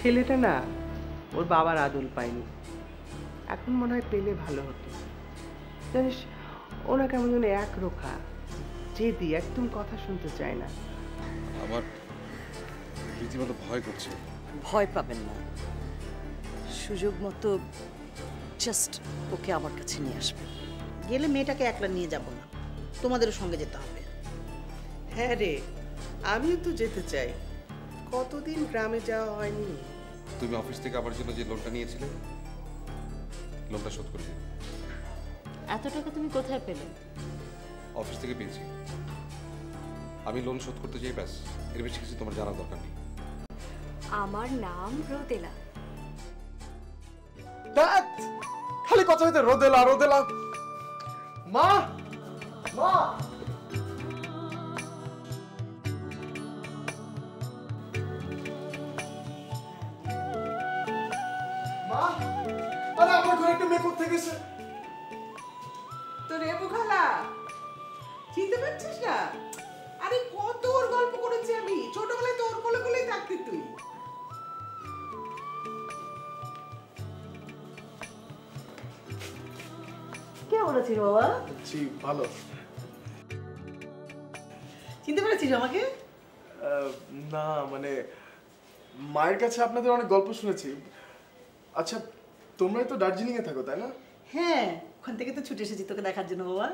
ছেলেটা না ওর বাবার আদল পায়নি, এখন মনে হয় পেলে ভালো হতো। জানিস ওনা কেমন যেন একরোখা, জেদি, একদম কথা শুনতে চায় না। আমার রীতিমতো ভয় করছে। ভয় পাবেন না, সুযোগ মতো জাস্ট ওকে আমার কাছে নিয়ে আসবেন। গেলে মেয়েটাকে একলা নিয়ে যাব না, তোমাদেরও সঙ্গে যেতে হবে। হ্যাঁ রে, আমিও তো যেতে চাই, কতদিন গ্রামে যাওয়া হয়নি। তুমি অফিস থেকে আমার জন্য যে লোনটা নিয়েছিলে, লোনটা শোধ করে দিও। এত টাকা তুমি কোথায় পেলে? অফিস থেকে পেয়েছি। আমি লোন শোধ করতে চাই, ব্যাস, এর বেশি কিছু তোমার জানার দরকার নেই। আমার নাম রোদেলা। খালি কথা হইতে রোদেলা রোদেলা। মা মা, মা, আরে আমার ঘরে একটা মেয়ে কোথায় গেছে? তোর এবু খালা, চিনতে পারছিস না? আরে কত ওর গল্প করেছি আমি, ছোটবেলায় তো ওর কোলে কোলেই থাকতি তুই। কেমন আছিস বাবা? জি ভালো। চিনতে পেরেছিস আমাকে? না মানে মায়ের কাছে আপনাদের অনেক গল্প শুনেছি। আচ্ছা তোমরাই তো দার্জিলিং এ থাকো তাই না? হ্যাঁ, ওখান থেকে তো ছুটে এসেছি তোকে দেখার জন্য বাবা।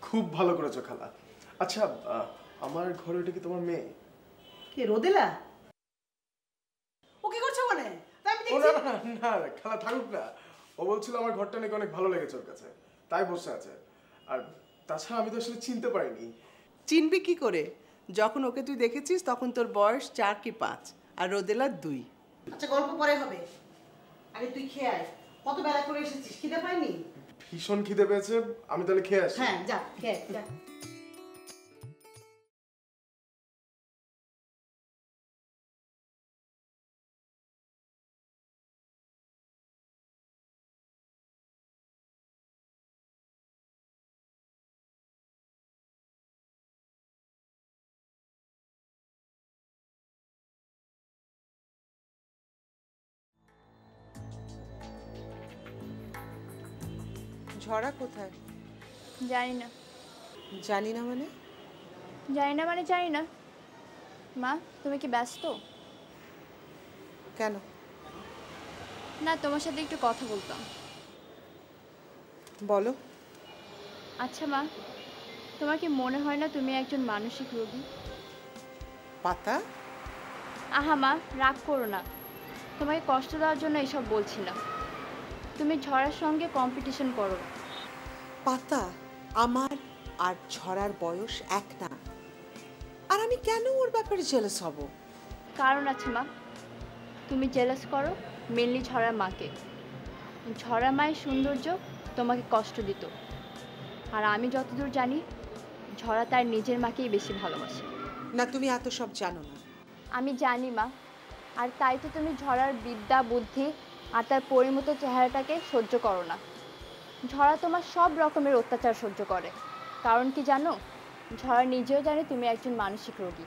খুব ভালো করেছো খালা। আচ্ছা আমার ঘরে ওটা কি তোমার মেয়ে? কে রোদেলা? ও কি করছো মানে? আমি ও না দেখছি। না না খালা থাকুক না, ও বলছিল আমার ঘরটা নাকি অনেক ভালো লেগেছে ওর কাছে, তাই বসে আছে। আর তাছাড়া আমি তো আসলে চিনতে পারিনি। চিনবি কি করে? যখন ওকে তুই দেখেছিস তখন তোর বয়স 4 কি 5 আর রোদেলা 2। আচ্ছা গল্প পরে হবে, আগে তুই খেয়ে আয়। কত বেলা করে এসেছিস, খিদে পাইনি? ভীষণ খিদে পেয়েছে, আমি তাহলে খেয়ে আসি। হ্যাঁ যা খেয়ে যা। ঝরা কোথায়? জানি না। জানি না মানে? জানি না মানে জানি না। মা, তুমি কি ব্যস্ত? কেন? না, তোমার সাথে একটু কথা বলতাম। বলো। আচ্ছা মা, তোমার কি মনে হয় না তুমি একজন মানসিক রোগী? পাতা, আহা মা, রাগ করো না, তোমাকে কষ্ট দেওয়ার জন্য এসব বলছি না। তুমি ঝড়ার সঙ্গে কম্পিটিশন করো। পাতা, আমার আর ঝড়ার বয়স এক না, আর আমি কেন ওর ব্যাপারে জেলাস হব? কারণ আছে মা, তুমি জেলাস করো মেনলি ঝড়ার মাকে। ঝড়া মায়ের সৌন্দর্য তোমাকে কষ্ট দিত, আর আমি যতদূর জানি ঝড়া তার নিজের মাকেই বেশি ভালোবাসে। না, তুমি এত সব জানো না। আমি জানি মা, আর তাই তো তুমি ঝড়ার বিদ্যা বুদ্ধি আর তার পরিমতো চেহারাটাকে সহ্য করো না। ঝড়া তোমার সব রকমের অত্যাচার সহ্য করে, কারণ কি জানো? ঝড়া নিজেও জানে তুমি একজন মানসিক রোগী।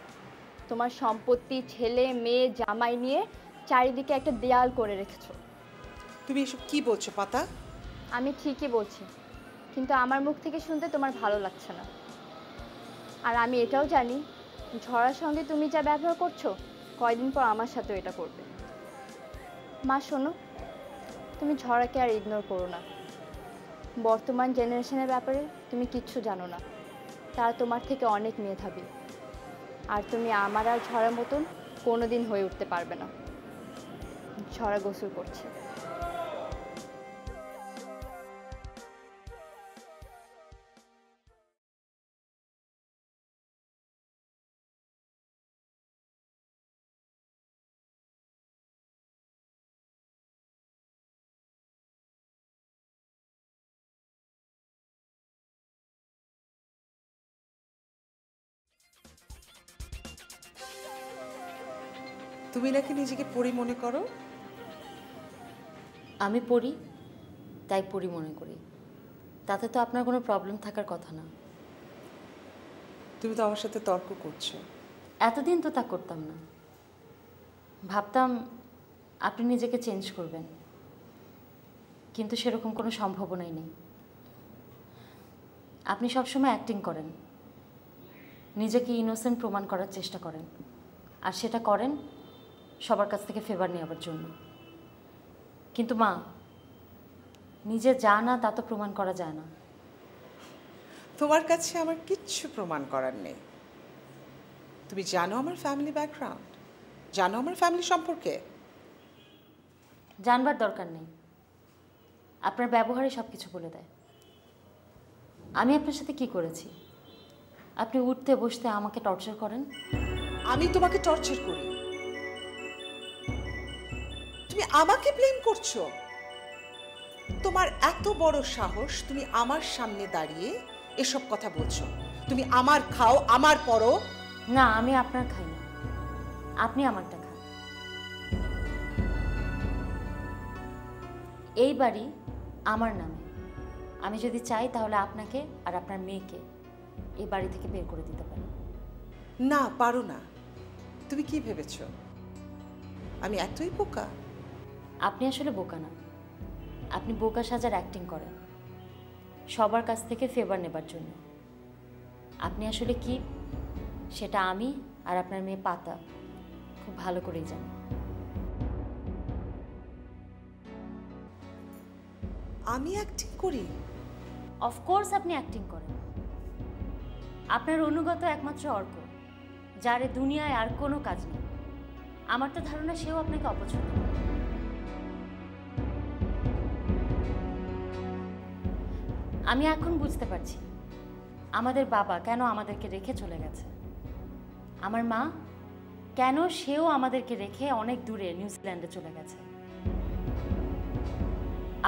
তোমার সম্পত্তি, ছেলে মেয়ে, জামাই নিয়ে চারিদিকে একটা দেয়াল করে রেখেছো। তুমি এসব কি বলছো পাতা? আমি ঠিকই বলছি, কিন্তু আমার মুখ থেকে শুনতে তোমার ভালো লাগছে না। আর আমি এটাও জানি ঝড়ার সঙ্গে তুমি যা ব্যবহার করছো, কয়দিন পর আমার সাথেও এটা করবে। মা শোনো, তুমি ঝড়াকে আর ইগনোর করো না। বর্তমান জেনারেশনের ব্যাপারে তুমি কিচ্ছু জানো না, তারা তোমার থেকে অনেক মেধাবী, আর তুমি আমার আর ঝড়ার মতন কোনোদিন হয়ে উঠতে পারবে না। ঝড়া গোসল করছে। তুমি নাকি নিজেকে পড়ি মনে করো? আমি পড়ি, তাই পড়ি মনে করি। তাতে তো আপনার কোনো প্রবলেম থাকার কথা না। তুমি তো আমার সাথে তর্ক করছো। এতদিন তো তা করতাম না, ভাবতাম আপনি নিজেকে চেঞ্জ করবেন, কিন্তু সেরকম কোনো সম্ভাবনাই নেই। আপনি সবসময় অ্যাক্টিং করেন, নিজেকে ইনোসেন্ট প্রমাণ করার চেষ্টা করেন, আর সেটা করেন সবার কাছ থেকে ফেভার নেওয়ার জন্য। কিন্তু মা, নিজে যা না তা তো প্রমাণ করা যায় না। তোমার কাছে আমার কিচ্ছু প্রমাণ করার নেই। তুমি জানো আমার ফ্যামিলি ব্যাকগ্রাউন্ড, জানো আমার ফ্যামিলি সম্পর্কে। জানবার দরকার নেই, আপনার ব্যবহারে সব কিছু বলে দেয়। আমি আপনার সাথে কি করেছি? আপনি উঠতে বসতে আমাকে টর্চার করেন। আমি তোমাকে টর্চার করি? তুমি আমাকে ব্লেম করছো? তোমার এত বড় সাহস, তুমি আমার সামনে দাঁড়িয়ে এসব কথা বলছো? তুমি আমার খাও, আমার পরো। না, আমি আপনার খাই না, আপনি আমারটা খান। এই বাড়ি আমার নামে। আমি যদি চাই তাহলে আপনাকে আর আপনার মেয়েকে এই বাড়ি থেকে বের করে দিতে পারি। না, পারো না। তুমি কি ভেবেছো আমি এতই বোকা? আপনি আসলে বোকা না, আপনি বোকা সাজার অ্যাক্টিং করেন সবার কাছ থেকে ফেভার নেবার জন্য। আপনি আসলে কি সেটা আমি আর আপনার মেয়ে পাতা খুব ভালো করেই জানি। আমি অ্যাক্টিং করি? অফকোর্স আপনি অ্যাক্টিং করেন। আপনার অনুগত একমাত্র অর্ক, যার এ দুনিয়ায় আর কোনো কাজ নেই। আমার তো ধারণা সেও আপনাকে অপছন্দ করে। আমি এখন বুঝতে পারছি আমাদের বাবা কেন আমাদেরকে রেখে চলে গেছে, আমার মা কেন সেও আমাদেরকে রেখে অনেক দূরে নিউজিল্যান্ডে চলে গেছে।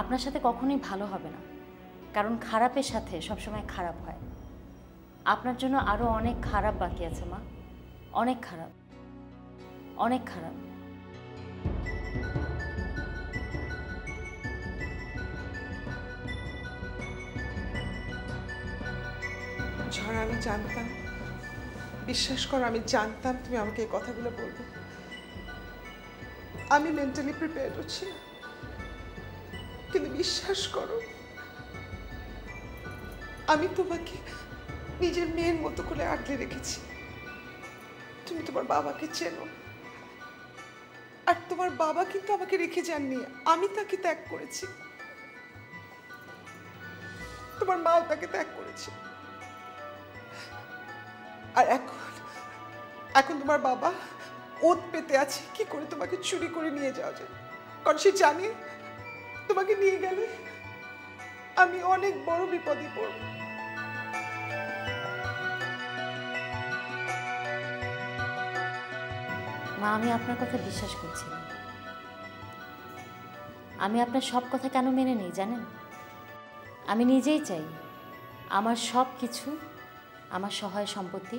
আপনার সাথে কখনোই ভালো হবে না, কারণ খারাপের সাথে সবসময় খারাপ হয়। আপনার জন্য আরো অনেক খারাপ বাকি আছে মা, অনেক খারাপ, অনেক খারাপ। ঝড়, আমি জানতাম, বিশ্বাস করো আমি জানতাম তুমি আমাকে এই কথাগুলো বলবে। আমি মেন্টালি প্রিপেয়ার্ড হচ্ছি, কিন্তু বিশ্বাস করো আমি তোমাকে নিজের মেয়ের মতো করে আগলে রেখেছি। তুমি তোমার বাবাকে চেনো, আর তোমার বাবা কিন্তু আমাকে রেখে যাননি, আমি তাকে ত্যাগ করেছি। তোমার মাও তাকে ত্যাগ করেছে। আর এখন তোমার বাবা ওত পেতে আছে কি করে তোমাকে চুরি করে নিয়ে যাওয়া যায়, কারণ সে জানে তোমাকে নিয়ে গেলে আমি অনেক বড় বিপদে পড়ব। মা, আমি আপনার কথা বিশ্বাস করছি না। আমি আপনার সব কথা কেন মেনে নিই জানেন? আমি নিজেই চাই আমার সব কিছু, আমার সহায় সম্পত্তি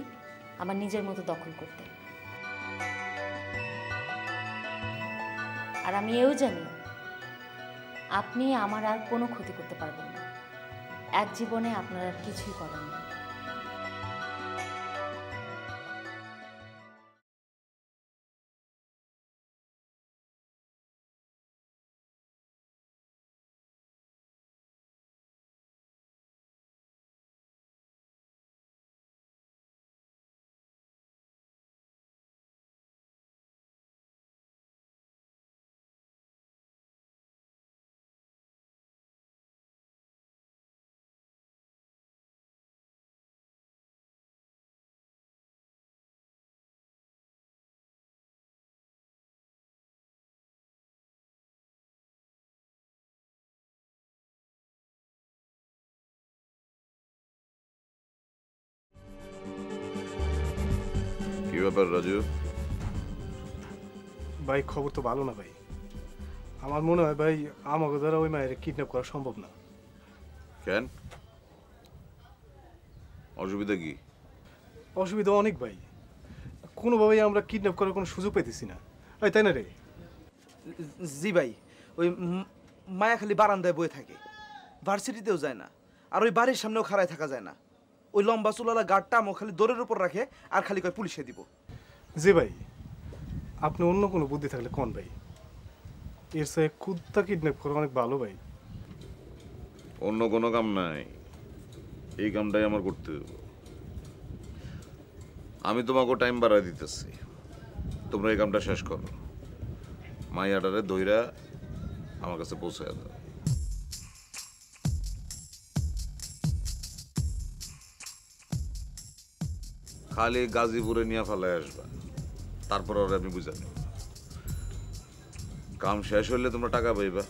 আমার নিজের মতো দখল করতে। আর আমি এও জানি আপনি আমার আর কোনো ক্ষতি করতে পারবেন না। এক জীবনে আপনার আর কিছুই করার নেই। কি ব্যাপার রাজু? ভাই খবর তো ভালো না ভাই। আমার মনে হয় ভাই আমাকে দ্বারা ওই মায়ের কিডন্যাপ করা সম্ভব না। কেন? অসুবিধা কি? অসুবিধা অনেক ভাই, কোনোভাবেই আমরা কিডন্যাপ করার কোনো সুযোগ পেতেছি না। ভাই তাই না রে? জি ভাই, ওই মায়া খালি বারান্দায় বয়ে থাকে, ভার্সিটিতেও যায় না, আর ওই বাড়ির সামনেও খাড়ায় থাকা যায় না। ওই লম্বা চুলালা গার্ডটা আমও খালি দৌড়ের উপর রাখে আর খালি কয় পুলিশে দিব। জি ভাই, আপনি অন্য কোনো বুদ্ধি থাকলে কোন ভাই। এর সাথে কুত্তা কিডন্যাপ করা অনেক ভালো ভাই। অন্য কোনো কাম নাই, এই কামটাই আমার করতে হবে। আমি তোমাকে টাইম বাড়াই দিতেছি, তোমরা এই কামটা শেষ করো। মাইয়াটারে দইরা আমার কাছে পৌঁছায় দাও। খালি গাজীপুরে নিয়ে ফেলায় আসবা, তারপর ওরা আমি বুঝা নেব। কাম শেষ হইলে তোমরা টাকা পাইবা।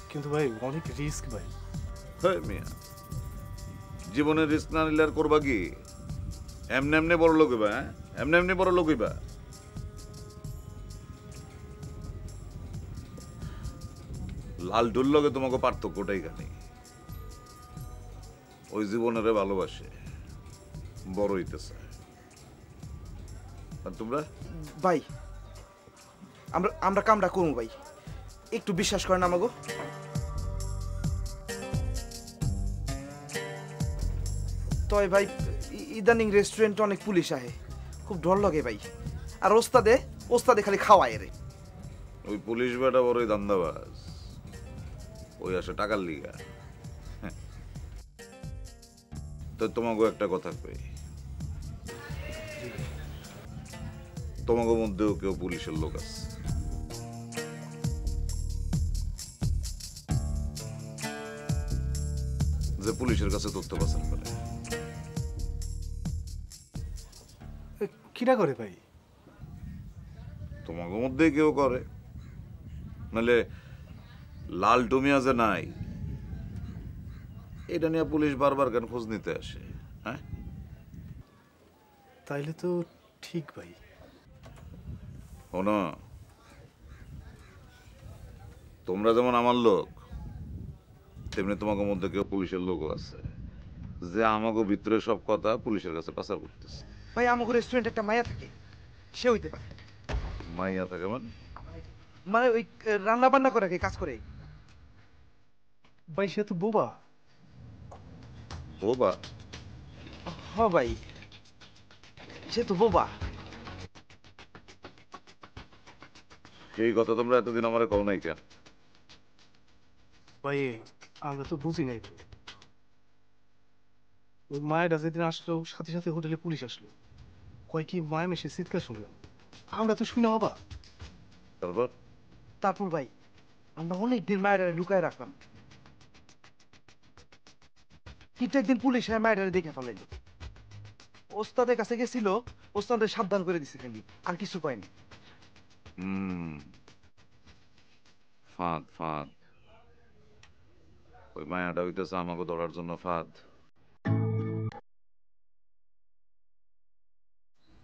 কিন্তু ভাই অনেক রিস্ক ভাই। হয় মিয়া, জীবনের রিস্ক না নিলে আর করবা কি? এমনি এমনি বড় লোক হইবা? হ্যাঁ, এমনি এমনি বড় লোক হইবা? লালটুর লগে তোমাকে পার্থক্যটাই খানি, ওই জীবনের ভালোবাসে, বড় হইতেছে। আর তোমরা? ভাই আমরা আমরা কামটা করবো ভাই, একটু বিশ্বাস করেন আমাগো। তয় ভাই ইদানিং রেস্টুরেন্টে অনেক পুলিশ আহে, খুব ডর লাগে ভাই। আর ওস্তাদে ওস্তাদে খালি খাওয়ায় রে। ওই পুলিশ বেটা বড়ই দান্দাবাজ, ওই আসে টাকার লিগা। তো তোমাকে একটা কথা কই, তোমাকে মধ্যেও কেউ পুলিশের লোক আছে। যে পুলিশের কাছে তথ্য পাচার করে। কিরা করে ভাই? তোমাকে মধ্যে কেউ করে, নাহলে লাল টুমিয়া যে নাই এটা নিয়ে পুলিশ বারবার কেন খোঁজ নিতে আসে? হ্যাঁ, তাইলে তো ঠিক ভাই। শোনো, তোমরা যেমন আমার লোক, তেমনি তোমাকে মধ্যে কেউ পুলিশের লোকও আছে, যে আমাকে ভিতরে সব কথা পুলিশের কাছে পাচার করতেছে। ভাই আমাকে রেস্টুরেন্টে একটা মায়া থাকে, সে হইতে পারে। মাইয়া থাকে মানে ওই রান্না বান্না করে কাজ করে। ভাই সে তো বোবা। বোবা? হ ভাই, সে তো বোবা। এই কথা তোমরা এতদিন আমার কও নাই কেন? ভাই আমরা তো বুঝি নাই তো। ওই মায়েরা যেদিন আসলো সাথে সাথে হোটেলে পুলিশ আসলো, কয় কি মায়া মেশে চিৎকার শুনলাম, আমরা তো শুনে অবাক। তারপর? তারপর ভাই আমরা অনেকদিন মায়ের লুকায় রাখলাম, কিন্তু একদিন পুলিশ মায়ের দেখে ফেলাইল। ওস্তাদের কাছে গেছিল, ওস্তাদের সাবধান করে দিছে খালি, আর কিছু পায়নি। ফাঁদ ফাঁদ, ওই মায়াটা হইতেছে আমাকে ধরার জন্য ফাঁদ।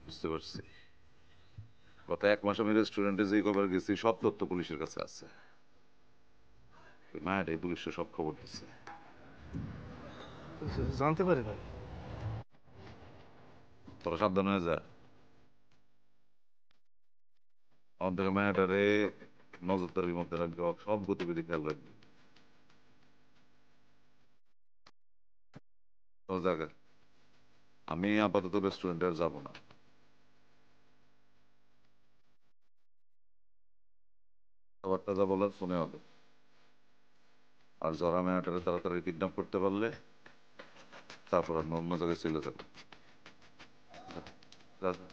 বুঝতে পারছি। গত 1 মাস আমি রেস্টুরেন্টে যে কবার গেছি সব তথ্য পুলিশের কাছে আছে। ওই মায়াটাই পুলিশের সব খবর দিচ্ছে। জানতে পারে ভাই? তোরা সাবধান হয়ে যা। আমাদের মায়াটারে নজরদারির মধ্যে রাখবে, সব গতিবিধি খেয়াল রাখবে। তো জায়গা আমি আপাতত রেস্টুরেন্টে আর যাবো না। খাবারটা যা বলার ফোনে হবে। আর জরা মেয়াটারে তাড়াতাড়ি কিডন্যাপ করতে পারলে তারপর আমি অন্য জায়গায় চলে যাবো। যা, যা।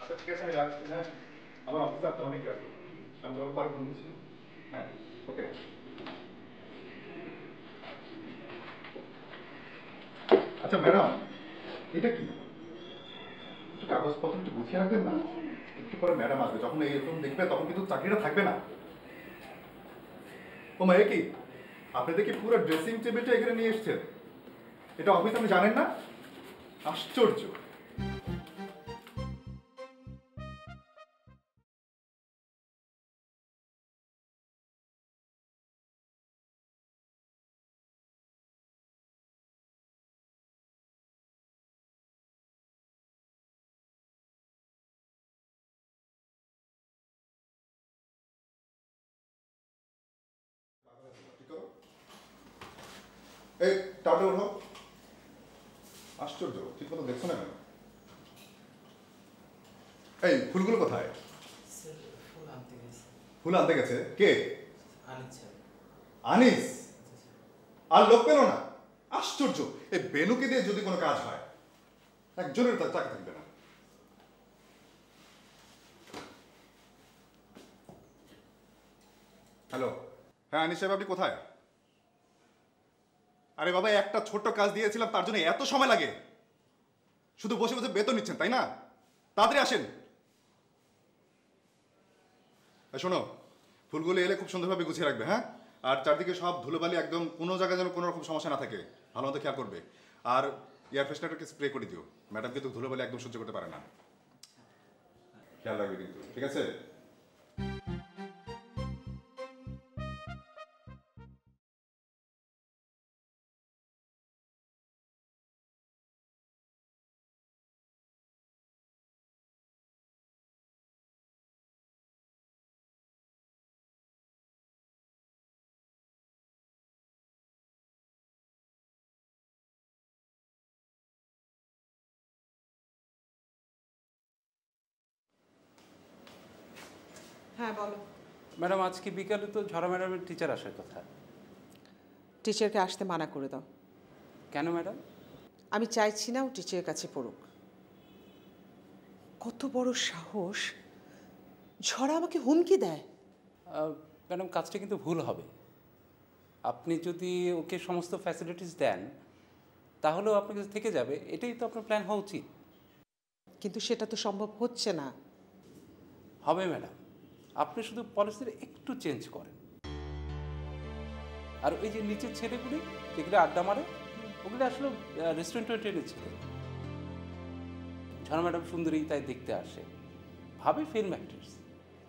আচ্ছা ঠিক আছে, আমি রাখছি। হ্যাঁ, আমার অফিসে আসতে অনেক আছে। আমি তোমাকে পরে ফোন দিচ্ছি। হ্যাঁ, ওকে। আচ্ছা ম্যাডাম, এটা কি? একটু কাগজপত্র একটু গুছিয়ে রাখবেন না? একটু পরে ম্যাডাম আসবে, যখন এরকম দেখবে তখন কিন্তু চাকরিটা থাকবে না। ও মা, কি আপনি দেখি পুরো ড্রেসিং টেবিলটা এখানে নিয়ে এসছেন? এটা অফিস আপনি জানেন না? আশ্চর্য। এই টাটা ওঠো। আশ্চর্য, ঠিক মতো দেখছো না কেন? এই ফুলগুলো কোথায়? ফুল আনতে গেছে কে? আনিস। আর লোক পেল না? আশ্চর্য, এই বেনুকে দিয়ে যদি কোনো কাজ হয় একজনের তাকে থাকবে না। হ্যালো, হ্যাঁ আনিস সাহেব, আপনি কোথায়? আরে বাবা, একটা ছোট্ট কাজ দিয়েছিলাম, তার জন্য এত সময় লাগে? শুধু বসে বসে বেতন নিচ্ছেন তাই না? তাড়াতাড়ি আসেন। শোনো, ফুলগুলো এলে খুব সুন্দরভাবে গুছিয়ে রাখবে, হ্যাঁ? আর চারদিকে সব ধুলোবালি, একদম কোনো জায়গায় যেন কোনো রকম সমস্যা না থাকে, ভালো মতো খেয়াল করবে। আর এয়ার ফ্রেশনারটাকে স্প্রে করে দিও, ম্যাডাম কিন্তু ধুলোবালি একদম সহ্য করতে পারে না। খেয়াল রাখবে কিন্তু, ঠিক আছে? হ্যাঁ বলো। ম্যাডাম, আজকে বিকালে তো ঝরা ম্যাডামের টিচার আসার কথা। টিচারকে আসতে মানা করে দাও। কেন ম্যাডাম? আমি চাইছি না ও টিচারের কাছে পড়ুক। কত বড় সাহস, ঝড়া আমাকে হুমকি দেয়। ম্যাডাম, কাজটা কিন্তু ভুল হবে। আপনি যদি ওকে সমস্ত ফ্যাসিলিটিস দেন তাহলেও আপনার কাছে থেকে যাবে, এটাই তো আপনার প্ল্যান হওয়া উচিত। কিন্তু সেটা তো সম্ভব হচ্ছে না। হবে ম্যাডাম, আপনি শুধু পলিসির একটু চেঞ্জ করেন। আর ওই যে নিচের ছেলেগুলি যেগুলো আড্ডা মারে, ওগুলো আসলে রেস্টুরেন্টে ছেলে। ঝড়া ম্যাডাম সুন্দরী তাই দেখতে আসে, ভাবে ফিল্ম অ্যাক্টার্স।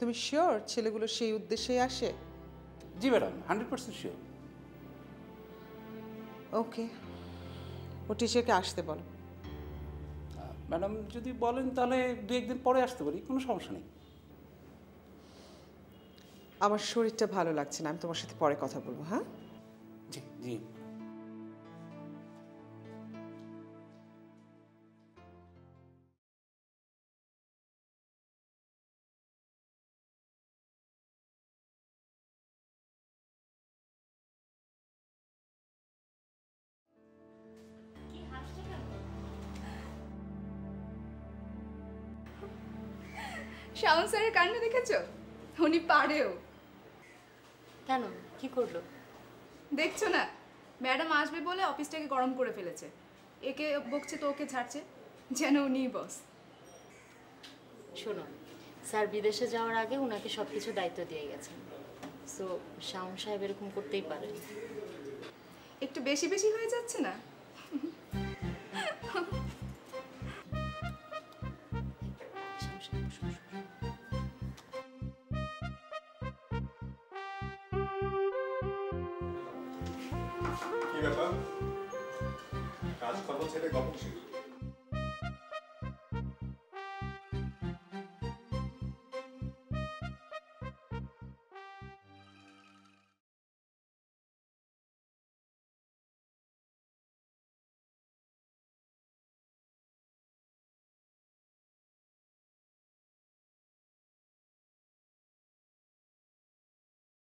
তুমি শিওর ছেলেগুলো সেই উদ্দেশ্যেই আসে? জি ম্যাডাম, 100% শিওর। ওকে, ও টিচারকে আসতে বলো। ম্যাডাম যদি বলেন তাহলে 2-1 দিন পরে আসতে পারি, কোনো সমস্যা নেই। আমার শরীরটা ভালো লাগছে না, আমি তোমার সাথে পরে কথা বলবো। হ্যাঁ জি জি। শাওন স্যারের কাণ্ড দেখেছো? উনি পারেও। কেন, কি করলো? দেখছো না, ম্যাডাম আসবে বলে অফিসটাকে গরম করে ফেলেছে। একে বকছে তো ওকে ছাড়ছে, যেন উনিই বস। শোনো, স্যার বিদেশে যাওয়ার আগে ওনাকে সব কিছু দায়িত্ব দিয়ে গেছেন, সো শাওন সাহেব এরকম করতেই পারেন। একটু বেশি বেশি হয়ে যাচ্ছে না? কি ব্যাপার, কাজকর্ম ছেড়ে গল্প শেষ?